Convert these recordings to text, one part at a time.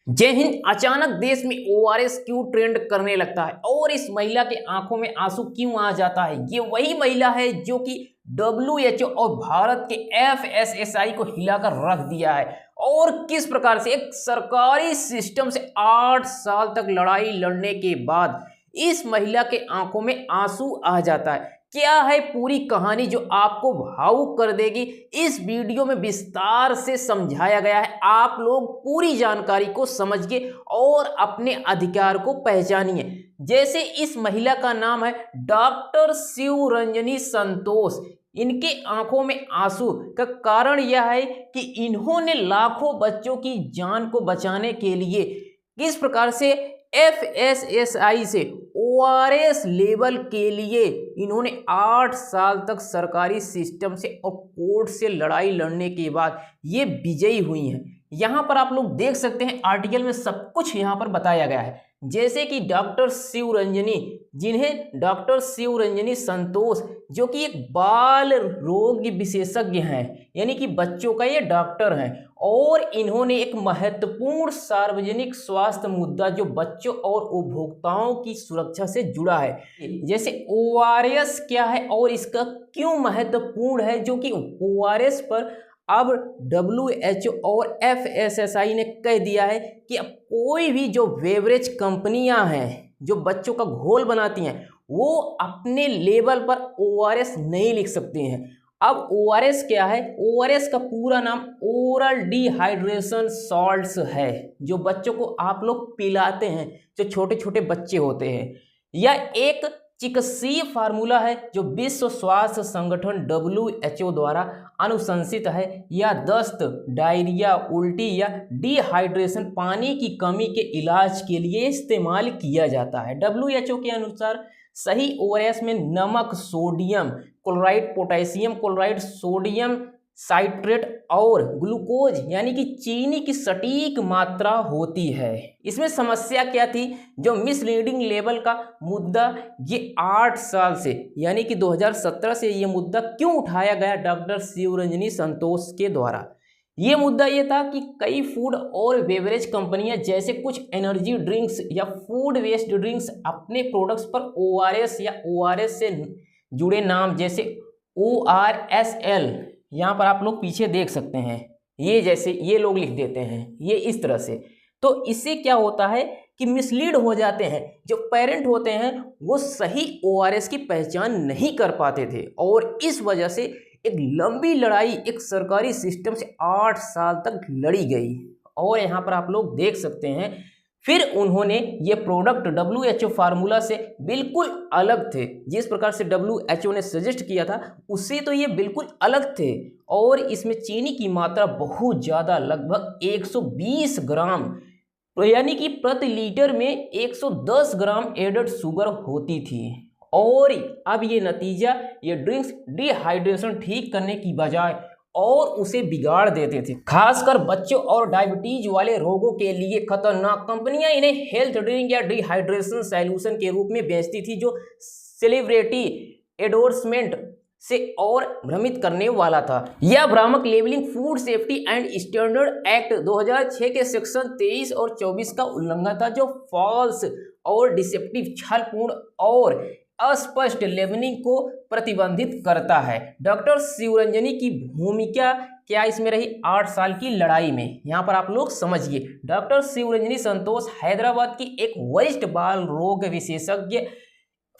जय हिंद। अचानक देश में ओआरएस क्यों ट्रेंड करने लगता है और इस महिला के आंखों में आंसू क्यों आ जाता है? ये वही महिला है जो कि WHO और भारत के FSSAI को हिलाकर रख दिया है। और किस प्रकार से एक सरकारी सिस्टम से 8 साल तक लड़ाई लड़ने के बाद इस महिला के आंखों में आंसू आ जाता है। क्या है पूरी कहानी जो आपको भावुक कर देगी, इस वीडियो में विस्तार से समझाया गया है। आप लोग पूरी जानकारी को समझिए और अपने अधिकार को पहचानिए। जैसे इस महिला का नाम है डॉक्टर शिवरंजनी संतोष। इनके आंखों में आंसू का कारण यह है कि इन्होंने लाखों बच्चों की जान को बचाने के लिए किस प्रकार से FSSAI से ORS लेवल के लिए इन्होंने 8 साल तक सरकारी सिस्टम से और कोर्ट से लड़ाई लड़ने के बाद ये विजयी हुई हैं। यहाँ पर आप लोग देख सकते हैं, आर्टिकल में सब कुछ यहाँ पर बताया गया है। जैसे कि डॉक्टर शिवरंजनी, जिन्हें डॉक्टर शिवरंजनी संतोष, जो कि एक बाल रोग विशेषज्ञ हैं, यानी कि बच्चों का ये डॉक्टर हैं, और इन्होंने एक महत्वपूर्ण सार्वजनिक स्वास्थ्य मुद्दा जो बच्चों और उपभोक्ताओं की सुरक्षा से जुड़ा है, जैसे ORS क्या है और इसका क्यों महत्वपूर्ण है, जो कि ORS पर अब WHO और FSSAI ने कह दिया है कि अब कोई भी जो बेवरेज कंपनियां हैं जो बच्चों का घोल बनाती हैं वो अपने लेवल पर ORS नहीं लिख सकती हैं। अब ORS क्या है? ORS का पूरा नाम ओरल डिहाइड्रेशन सॉल्ट्स है, जो बच्चों को आप लोग पिलाते हैं, जो छोटे छोटे बच्चे होते हैं। यह एक चिकित्सीय फार्मूला है जो विश्व स्वास्थ्य संगठन WHO द्वारा अनुशंसित है। यह दस्त, डायरिया, उल्टी या डिहाइड्रेशन, पानी की कमी के इलाज के लिए इस्तेमाल किया जाता है। WHO के अनुसार सही ORS में नमक, sodium chloride, potassium chloride, sodium citrate और ग्लूकोज यानी कि चीनी की सटीक मात्रा होती है। इसमें समस्या क्या थी? जो मिसलीडिंग लेवल का मुद्दा ये 8 साल से यानी कि 2017 से ये मुद्दा क्यों उठाया गया डॉक्टर शिवरंजनी संतोष के द्वारा? ये मुद्दा ये था कि कई फूड और बेवरेज कंपनियां जैसे कुछ एनर्जी ड्रिंक्स या फूड वेस्ट ड्रिंक्स अपने प्रोडक्ट्स पर ORS या ORS से जुड़े नाम जैसे ORSL, यहाँ पर आप लोग पीछे देख सकते हैं, ये जैसे ये लोग लिख देते हैं, ये इस तरह से। तो इससे क्या होता है कि मिसलीड हो जाते हैं। जो पेरेंट होते हैं वो सही ORS की पहचान नहीं कर पाते थे और इस वजह से एक लंबी लड़ाई एक सरकारी सिस्टम से 8 साल तक लड़ी गई। और यहाँ पर आप लोग देख सकते हैं, फिर उन्होंने ये प्रोडक्ट WHO फार्मूला से बिल्कुल अलग थे। जिस प्रकार से WHO ने सजेस्ट किया था उससे तो ये बिल्कुल अलग थे, और इसमें चीनी की मात्रा बहुत ज़्यादा, लगभग 120 ग्राम, यानी कि प्रति लीटर में 110 ग्राम एडेड शुगर होती थी। और अब ये नतीजा, ये ड्रिंक्स डिहाइड्रेशन ठीक करने की बजाय और उसे बिगाड़ देते थे, खासकर बच्चों और डायबिटीज वाले रोगों के लिए खतरनाक। कंपनियां इन्हें हेल्थ ड्रिंक या डिहाइड्रेशन सॉल्यूशन के रूप में बेचती थी, जो सेलिब्रिटी एंडोर्समेंट से और भ्रमित करने वाला था। यह भ्रामक labelling food safety and standard act 2006 के सेक्शन 23 और 24 का उल्लंघन था, जो फॉल्स और डिसेप्टिव, छलपूर्ण और अस्पष्ट लेबलिंग को प्रतिबंधित करता है। डॉक्टर शिवरंजनी की भूमिका क्या इसमें रही 8 साल की लड़ाई में? यहाँ पर आप लोग समझिए। डॉक्टर शिवरंजनी संतोष हैदराबाद की एक वरिष्ठ बाल रोग विशेषज्ञ,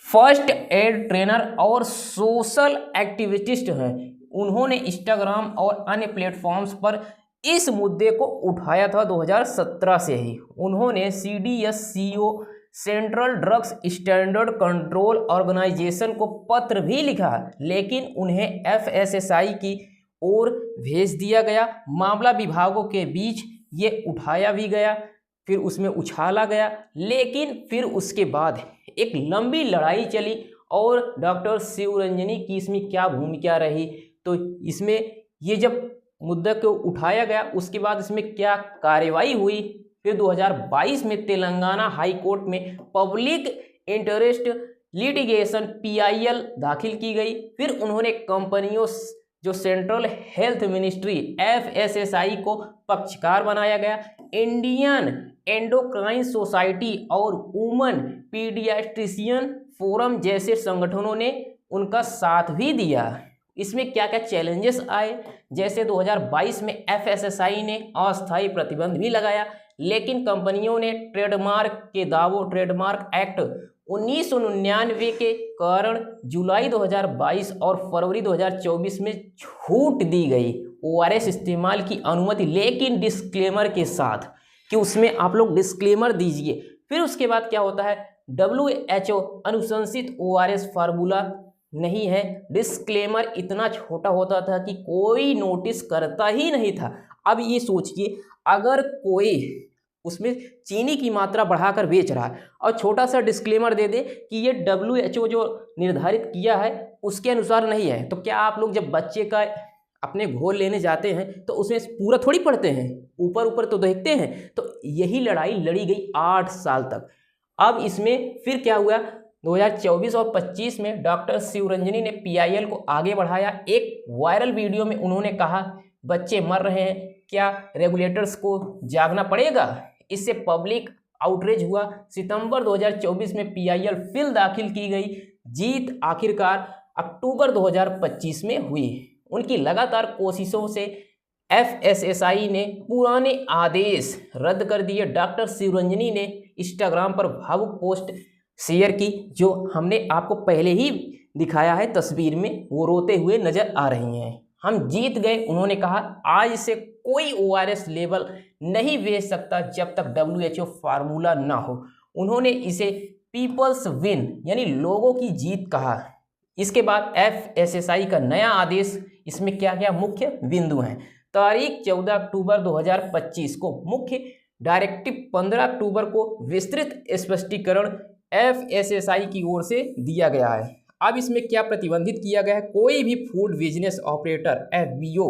फर्स्ट एड ट्रेनर और सोशल एक्टिविस्ट हैं। उन्होंने इंस्टाग्राम और अन्य प्लेटफॉर्म्स पर इस मुद्दे को उठाया था 2017 से ही। उन्होंने CDSCO, central drugs standard control organisation को पत्र भी लिखा, लेकिन उन्हें FSSAI की ओर भेज दिया गया। मामला विभागों के बीच ये उठाया भी गया, फिर उसमें उछाला गया, लेकिन फिर उसके बाद एक लंबी लड़ाई चली। और डॉक्टर शिवरंजनी की इसमें क्या भूमिका रही? तो इसमें ये जब मुद्दा को उठाया गया उसके बाद इसमें क्या कार्रवाई हुई? फिर 2022 में तेलंगाना हाई कोर्ट में पब्लिक इंटरेस्ट लिटिगेशन PIL दाखिल की गई। फिर उन्होंने कंपनियों जो सेंट्रल हेल्थ मिनिस्ट्री FSSAI को पक्षकार बनाया गया। इंडियन एंडोक्राइन सोसाइटी और वुमन पीडियाट्रिशियन फोरम जैसे संगठनों ने उनका साथ भी दिया। इसमें क्या क्या चैलेंजेस आए, जैसे 2022 में FSSAI ने अस्थायी प्रतिबंध भी लगाया, लेकिन कंपनियों ने ट्रेडमार्क के दावों ट्रेडमार्क एक्ट 1999 के कारण जुलाई 2022 और फरवरी 2024 में छूट दी गई ORS इस्तेमाल की अनुमति, लेकिन डिस्क्लेमर के साथ कि उसमें आप लोग डिस्क्लेमर दीजिए। फिर उसके बाद क्या होता है, WHO अनुशंसित ORS फार्मूला नहीं है। डिस्क्लेमर इतना छोटा होता था कि कोई नोटिस करता ही नहीं था। अब ये सोचिए, अगर कोई उसमें चीनी की मात्रा बढ़ाकर बेच रहा है और छोटा सा डिस्क्लेमर दे दे कि ये WHO जो निर्धारित किया है उसके अनुसार नहीं है, तो क्या आप लोग जब बच्चे का अपने घोल लेने जाते हैं तो उसमें पूरा थोड़ी पढ़ते हैं, ऊपर ऊपर तो देखते हैं। तो यही लड़ाई लड़ी गई 8 साल तक। अब इसमें फिर क्या हुआ, 2024 और 25 में डॉक्टर शिवरंजनी ने PIL को आगे बढ़ाया। एक वायरल वीडियो में उन्होंने कहा बच्चे मर रहे हैं, क्या रेगुलेटर्स को जागना पड़ेगा। इससे पब्लिक आउटरीच हुआ। सितंबर 2024 में PIL फिर दाखिल की गई। जीत आखिरकार अक्टूबर 2025 में हुई। उनकी लगातार कोशिशों से FSSAI ने पुराने आदेश रद्द कर दिए। डॉक्टर शिवरंजनी ने इंस्टाग्राम पर भावुक पोस्ट शेयर की, जो हमने आपको पहले ही दिखाया है तस्वीर में, वो रोते हुए नजर आ रही हैं। हम जीत गए, उन्होंने कहा। आज से कोई ORS लेबल नहीं बेच सकता जब तक WHO फार्मूला ना हो। उन्होंने इसे पीपल्स विन यानी लोगों की जीत कहा। इसके बाद FSSAI का नया आदेश, इसमें क्या क्या मुख्य बिंदु हैं। तारीख 14 अक्टूबर 2025 को मुख्य डायरेक्टिव, 15 अक्टूबर को विस्तृत स्पष्टीकरण FSSAI की ओर से दिया गया है। अब इसमें क्या प्रतिबंधित किया गया है, कोई भी फूड बिजनेस ऑपरेटर FBO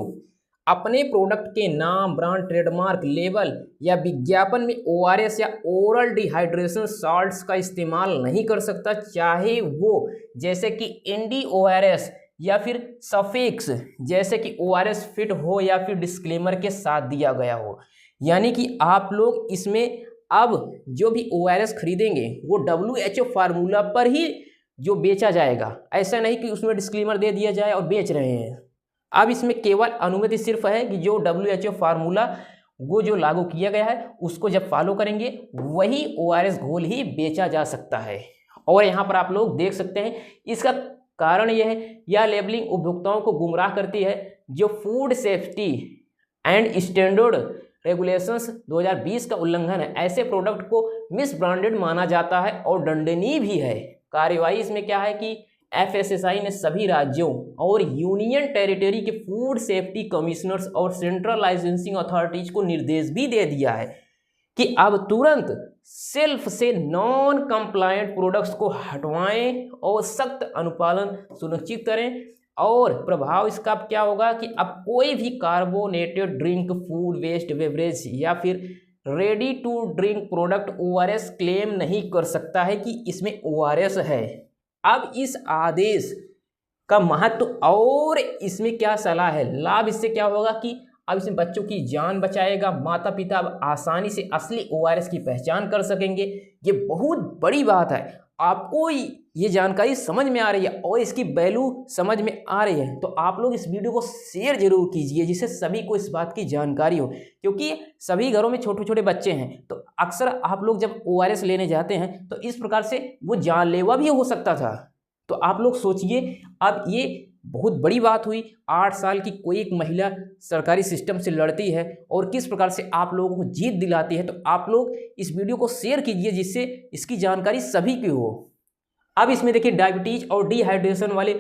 अपने प्रोडक्ट के नाम, ब्रांड, ट्रेडमार्क, लेबल या विज्ञापन में ORS या ओरल डिहाइड्रेशन साल्ट्स का इस्तेमाल नहीं कर सकता, चाहे वो जैसे कि NDORS या फिर सफिक्स जैसे कि ORS फिट हो या फिर डिस्क्लेमर के साथ दिया गया हो। यानी कि आप लोग इसमें अब जो भी ORS खरीदेंगे वो WHO फार्मूला पर ही जो बेचा जाएगा, ऐसा नहीं कि उसमें डिस्क्लेमर दे दिया जाए और बेच रहे हैं। अब इसमें केवल अनुमति सिर्फ है कि जो WHO फार्मूला वो जो लागू किया गया है उसको जब फॉलो करेंगे वही ORS घोल ही बेचा जा सकता है। और यहाँ पर आप लोग देख सकते हैं, इसका कारण यह है, यह लेबलिंग उपभोक्ताओं को गुमराह करती है। जो food safety and standard regulations 2020 का उल्लंघन है, ऐसे प्रोडक्ट को मिस ब्रांडेड माना जाता है और दंडनीय भी है। कार्यवाही इसमें क्या है कि FSSAI ने सभी राज्यों और यूनियन टेरिटरी के फूड सेफ्टी कमिश्नर्स और सेंट्रल लाइसेंसिंग अथॉरिटीज को निर्देश भी दे दिया है कि अब तुरंत सेल्फ से नॉन कंप्लायंट प्रोडक्ट्स को हटवाएं और सख्त अनुपालन सुनिश्चित करें। और प्रभाव इसका क्या होगा कि अब कोई भी carbonated drink, food waste beverage या फिर ready to drink product ORS claim नहीं कर सकता है कि इसमें ORS है। अब इस आदेश का महत्व और इसमें क्या सलाह है, लाभ इससे क्या होगा कि अब इसमें बच्चों की जान बचाएगा। माता पिता अब आसानी से असली ORS की पहचान कर सकेंगे। ये बहुत बड़ी बात है। आपको ये जानकारी समझ में आ रही है और इसकी वैल्यू समझ में आ रही है तो आप लोग इस वीडियो को शेयर जरूर कीजिए, जिससे सभी को इस बात की जानकारी हो, क्योंकि सभी घरों में छोटे छोटे बच्चे हैं। तो अक्सर आप लोग जब ORS लेने जाते हैं तो इस प्रकार से वो जानलेवा भी हो सकता था। तो आप लोग सोचिए, अब ये बहुत बड़ी बात हुई। 8 साल की कोई एक महिला सरकारी सिस्टम से लड़ती है और किस प्रकार से आप लोगों को जीत दिलाती है। तो आप लोग इस वीडियो को शेयर कीजिए, जिससे इसकी जानकारी सभी की हो। अब इसमें देखिए, डायबिटीज और डिहाइड्रेशन वाले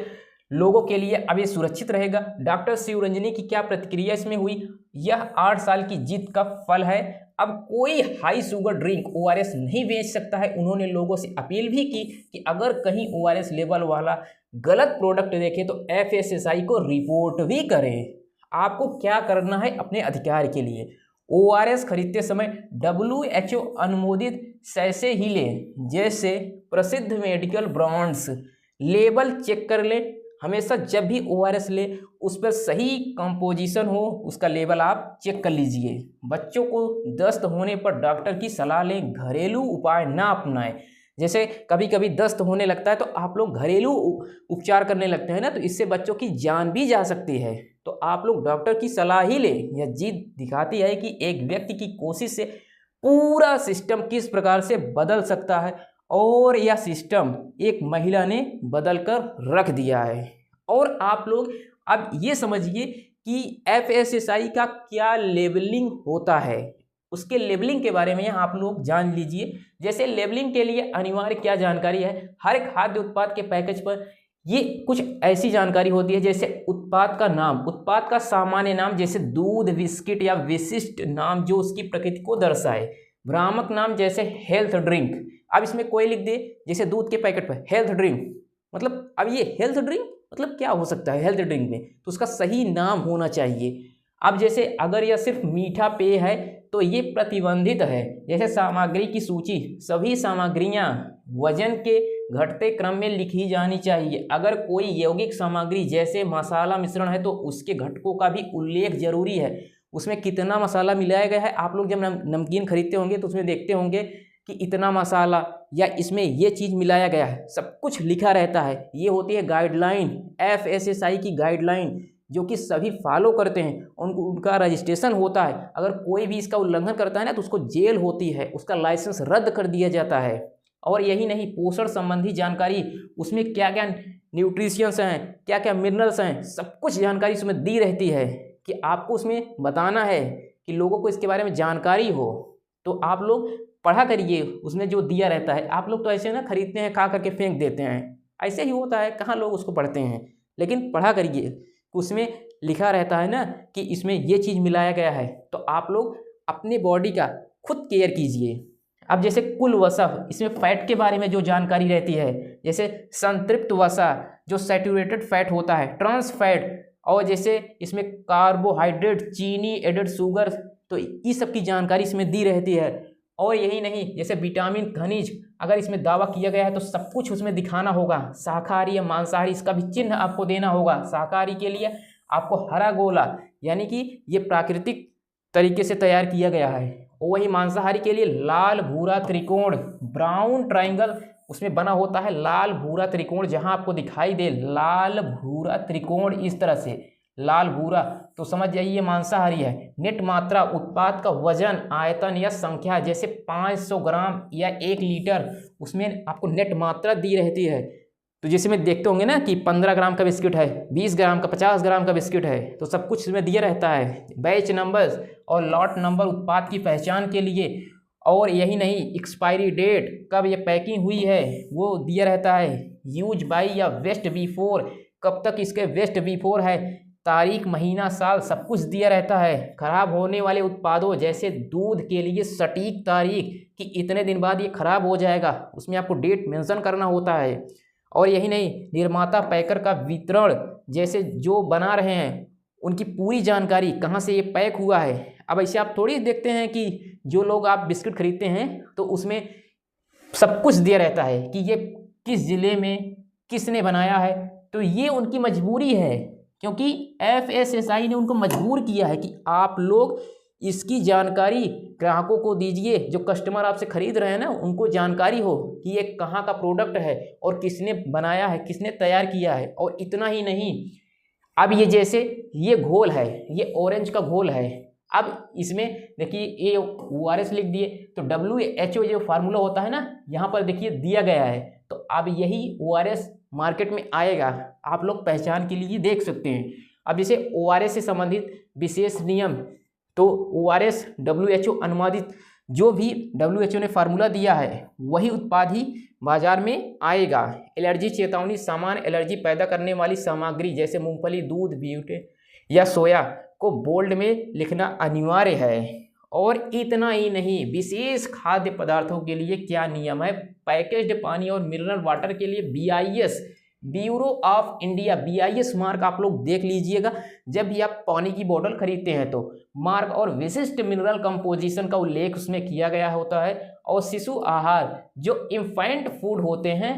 लोगों के लिए अब ये सुरक्षित रहेगा। डॉक्टर शिवरंजनी की क्या प्रतिक्रिया इसमें हुई, यह 8 साल की जीत का फल है। अब कोई हाई शुगर ड्रिंक ORS नहीं बेच सकता है। उन्होंने लोगों से अपील भी की कि अगर कहीं ORS लेबल वाला गलत प्रोडक्ट देखे तो FSSAI को रिपोर्ट भी करें। आपको क्या करना है अपने अधिकार के लिए, ORS खरीदते समय WHO अनुमोदित सैसे ही लें, जैसे प्रसिद्ध मेडिकल ब्रांड्स। लेबल चेक कर लें, हमेशा जब भी ORS ले उस पर सही कंपोजिशन हो, उसका लेवल आप चेक कर लीजिए। बच्चों को दस्त होने पर डॉक्टर की सलाह लें, घरेलू उपाय ना अपनाएं। जैसे कभी कभी दस्त होने लगता है तो आप लोग घरेलू उपचार करने लगते हैं ना, तो इससे बच्चों की जान भी जा सकती है। तो आप लोग डॉक्टर की सलाह ही लें। यह जिद दिखाती है कि एक व्यक्ति की कोशिश से पूरा सिस्टम किस प्रकार से बदल सकता है, और यह सिस्टम एक महिला ने बदल कर रख दिया है। और आप लोग अब ये समझिए कि FSSAI का क्या लेबलिंग होता है, उसके लेबलिंग के बारे में आप लोग जान लीजिए। जैसे लेबलिंग के लिए अनिवार्य क्या जानकारी है, हर खाद्य उत्पाद के पैकेज पर ये कुछ ऐसी जानकारी होती है, जैसे उत्पाद का नाम, उत्पाद का सामान्य नाम जैसे दूध, बिस्किट या विशिष्ट नाम जो उसकी प्रकृति को दर्शाए, भ्रामक नाम जैसे हेल्थ ड्रिंक। अब इसमें कोई लिख दे जैसे दूध के पैकेट पर हेल्थ ड्रिंक, मतलब अब ये हेल्थ ड्रिंक मतलब क्या हो सकता है हेल्थ ड्रिंक में, तो उसका सही नाम होना चाहिए। अब जैसे अगर यह सिर्फ मीठा पेय है तो ये प्रतिबंधित है। जैसे सामग्री की सूची, सभी सामग्रियां वजन के घटते क्रम में लिखी जानी चाहिए। अगर कोई यौगिक सामग्री जैसे मसाला मिश्रण है तो उसके घटकों का भी उल्लेख जरूरी है, उसमें कितना मसाला मिलाया गया है। आप लोग जब नमकीन खरीदते होंगे तो उसमें देखते होंगे कि इतना मसाला या इसमें ये चीज़ मिलाया गया है, सब कुछ लिखा रहता है। ये होती है गाइडलाइन, FSSAI की गाइडलाइन, जो कि सभी फॉलो करते हैं, उनका रजिस्ट्रेशन होता है। अगर कोई भी इसका उल्लंघन करता है ना तो उसको जेल होती है, उसका लाइसेंस रद्द कर दिया जाता है। और यही नहीं, पोषण संबंधी जानकारी, उसमें क्या क्या न्यूट्रिशंस हैं, क्या क्या मिनरल्स हैं, सब कुछ जानकारी उसमें दी रहती है कि आपको उसमें बताना है कि लोगों को इसके बारे में जानकारी हो। तो आप लोग पढ़ा करिए, उसमें जो दिया रहता है। आप लोग तो ऐसे ना खरीदते हैं, खा करके फेंक देते हैं, ऐसे ही होता है, कहाँ लोग उसको पढ़ते हैं। लेकिन पढ़ा करिए, उसमें लिखा रहता है ना कि इसमें ये चीज़ मिलाया गया है। तो आप लोग अपने बॉडी का खुद केयर कीजिए। अब जैसे कुल वसा, इसमें फैट के बारे में जो जानकारी रहती है, जैसे संतृप्त वसा जो सैचुरेटेड फैट होता है, ट्रांस फैट, और जैसे इसमें कार्बोहाइड्रेट, चीनी, एडेड शुगर, तो इस सब की जानकारी इसमें दी रहती है। और यही नहीं, जैसे विटामिन, खनिज, अगर इसमें दावा किया गया है तो सब कुछ उसमें दिखाना होगा। शाकाहारी या मांसाहारी, इसका भी चिन्ह आपको देना होगा। शाकाहारी के लिए आपको हरा गोला, यानी कि ये प्राकृतिक तरीके से तैयार किया गया है। और वही मांसाहारी के लिए लाल भूरा त्रिकोण, ब्राउन ट्राइंगल उसमें बना होता है, लाल भूरा त्रिकोण, जहां आपको दिखाई दे लाल भूरा त्रिकोण इस तरह से लाल भूरा, तो समझ जाइए मांसाहारी है। नेट मात्रा, उत्पाद का वजन, आयतन या संख्या, जैसे 500 ग्राम या 1 लीटर, उसमें आपको नेट मात्रा दी रहती है। तो जैसे में देखते होंगे ना कि 15 ग्राम का बिस्किट है, 20 ग्राम का, 50 ग्राम का बिस्किट है, तो सब कुछ इसमें दिया रहता है। बैच नंबर और लॉट नंबर उत्पाद की पहचान के लिए। और यही नहीं, एक्सपायरी डेट, कब ये पैकिंग हुई है वो दिया रहता है। यूज बाई या वेस्ट बिफोर, कब तक इसके वेस्ट बिफोर है, तारीख, महीना, साल, सब कुछ दिया रहता है। खराब होने वाले उत्पादों जैसे दूध के लिए सटीक तारीख कि इतने दिन बाद ये खराब हो जाएगा, उसमें आपको डेट मेंशन करना होता है। और यही नहीं, निर्माता पैकर का वितरण, जैसे जो बना रहे हैं उनकी पूरी जानकारी, कहाँ से ये पैक हुआ है। अब ऐसे आप थोड़ी देखते हैं कि जो लोग आप बिस्किट खरीदते हैं तो उसमें सब कुछ दिया रहता है कि ये किस ज़िले में किसने बनाया है। तो ये उनकी मजबूरी है, क्योंकि FSSAI ने उनको मजबूर किया है कि आप लोग इसकी जानकारी ग्राहकों को दीजिए। जो कस्टमर आपसे खरीद रहे हैं ना, उनको जानकारी हो कि ये कहाँ का प्रोडक्ट है और किसने बनाया है, किसने तैयार किया है। और इतना ही नहीं, अब ये जैसे ये घोल है, ये ऑरेंज का घोल है। अब इसमें देखिए ये ORS लिख दिए, तो WHO जो फार्मूला होता है ना, यहाँ पर देखिए दिया गया है। तो अब यही ORS मार्केट में आएगा, आप लोग पहचान के लिए देख सकते हैं। अब जैसे ORS से संबंधित विशेष नियम, तो ORS WHO अनुमोदित, जो भी WHO ने फार्मूला दिया है वही उत्पाद ही बाजार में आएगा। एलर्जी चेतावनी, सामान्य एलर्जी पैदा करने वाली सामग्री जैसे मूंगफली, दूध, ब्यूटे या सोया को बोल्ड में लिखना अनिवार्य है। और इतना ही नहीं, विशेष खाद्य पदार्थों के लिए क्या नियम है। पैकेज्ड पानी और मिनरल वाटर के लिए BIS, bureau of India, BIS mark आप लोग देख लीजिएगा जब भी आप पानी की बोतल खरीदते हैं तो मार्क, और विशिष्ट मिनरल कंपोजिशन का उल्लेख उसमें किया गया होता है। और शिशु आहार जो इन्फेंट फूड होते हैं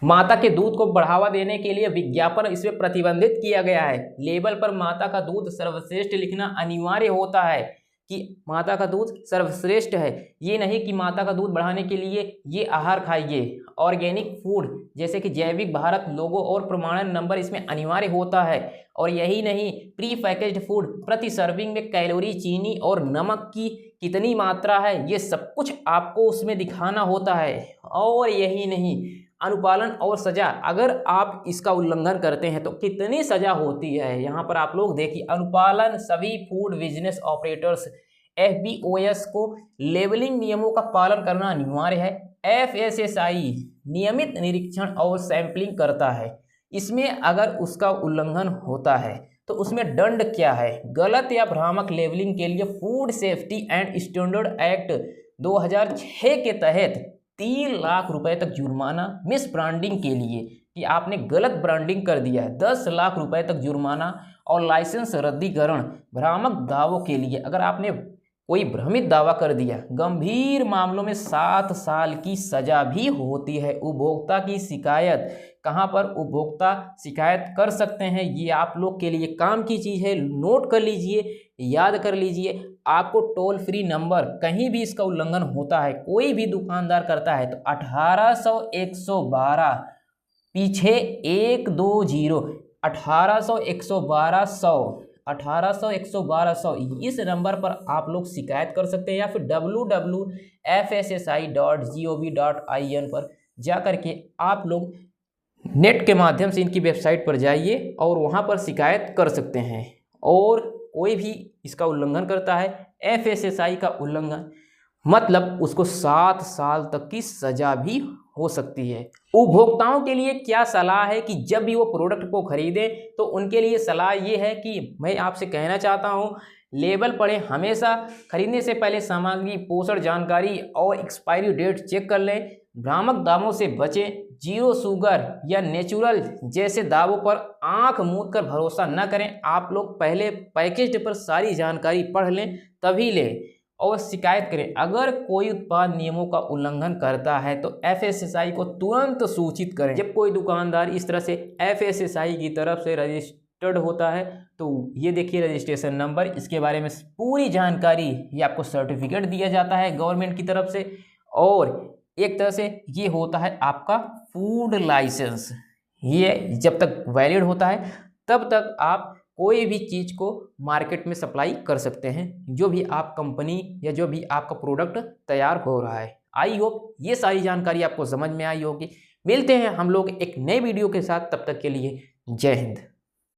माता के दूध को बढ़ावा देने के लिए विज्ञापन इसमें प्रतिबंधित किया गया है। लेबल पर माता का दूध सर्वश्रेष्ठ लिखना अनिवार्य होता है कि माता का दूध सर्वश्रेष्ठ है। ये नहीं कि माता का दूध बढ़ाने के लिए ये आहार खाइए। ऑर्गेनिक फूड जैसे कि जैविक भारत लोगो और प्रमाणन नंबर इसमें अनिवार्य होता है। और यही नहीं, प्री पैकेज्ड फूड, प्रति सर्विंग में कैलोरी, चीनी और नमक की कितनी मात्रा है, ये सब कुछ आपको उसमें दिखाना होता है। और यही नहीं, अनुपालन और सजा, अगर आप इसका उल्लंघन करते हैं तो कितनी सजा होती है। यहाँ पर आप लोग देखिए, अनुपालन सभी फूड बिजनेस ऑपरेटर्स FBOS को लेबलिंग नियमों का पालन करना अनिवार्य है। FSSAI नियमित निरीक्षण और सैंपलिंग करता है। इसमें अगर उसका उल्लंघन होता है तो उसमें दंड क्या है। गलत या भ्रामक लेबलिंग के लिए food safety and standard act 2006 के तहत 3 लाख रुपए तक जुर्माना। मिस ब्रांडिंग के लिए कि आपने गलत ब्रांडिंग कर दिया है, 10 लाख रुपए तक जुर्माना। और लाइसेंस रद्दीकरण, भ्रामक दावों के लिए अगर आपने कोई भ्रमित दावा कर दिया, गंभीर मामलों में 7 साल की सजा भी होती है। उपभोक्ता की शिकायत, कहाँ पर उपभोक्ता शिकायत कर सकते हैं, ये आप लोग के लिए काम की चीज़ है। नोट कर लीजिए, याद कर लीजिए। आपको टोल फ्री नंबर, कहीं भी इसका उल्लंघन होता है, कोई भी दुकानदार करता है तो 1800-112 पीछे 120 1800-112-100 इस नंबर पर आप लोग शिकायत कर सकते हैं। या फिर www.fssi.gov.in पर जा करके आप लोग नेट के माध्यम से इनकी वेबसाइट पर जाइए और वहाँ पर शिकायत कर सकते हैं। और कोई भी इसका उल्लंघन करता है, FSSAI का उल्लंघन, मतलब उसको 7 साल तक की सजा भी हो सकती है। उपभोक्ताओं के लिए क्या सलाह है कि जब भी वो प्रोडक्ट को खरीदें तो उनके लिए सलाह ये है कि मैं आपसे कहना चाहता हूँ, लेबल पढ़ें। हमेशा खरीदने से पहले सामग्री, पोषण जानकारी और एक्सपायरी डेट चेक कर लें। भ्रामक दावों से बचें। जीरो शुगर या नेचुरल जैसे दावों पर आंख मूंद कर भरोसा न करें। आप लोग पहले पैकेज पर सारी जानकारी पढ़ लें, तभी लें और शिकायत करें। अगर कोई उत्पाद नियमों का उल्लंघन करता है तो FSSAI को तुरंत सूचित करें। जब कोई दुकानदार इस तरह से FSSAI की तरफ से रजिस्टर्ड होता है तो ये देखिए रजिस्ट्रेशन नंबर, इसके बारे में पूरी जानकारी, ये आपको सर्टिफिकेट दिया जाता है गवर्नमेंट की तरफ से। और एक तरह से ये होता है आपका फूड लाइसेंस। ये जब तक वैलिड होता है तब तक आप कोई भी चीज़ को मार्केट में सप्लाई कर सकते हैं, जो भी आप कंपनी या जो भी आपका प्रोडक्ट तैयार हो रहा है। आई होप ये सारी जानकारी आपको समझ में आई होगी। मिलते हैं हम लोग एक नए वीडियो के साथ, तब तक के लिए जय हिंद।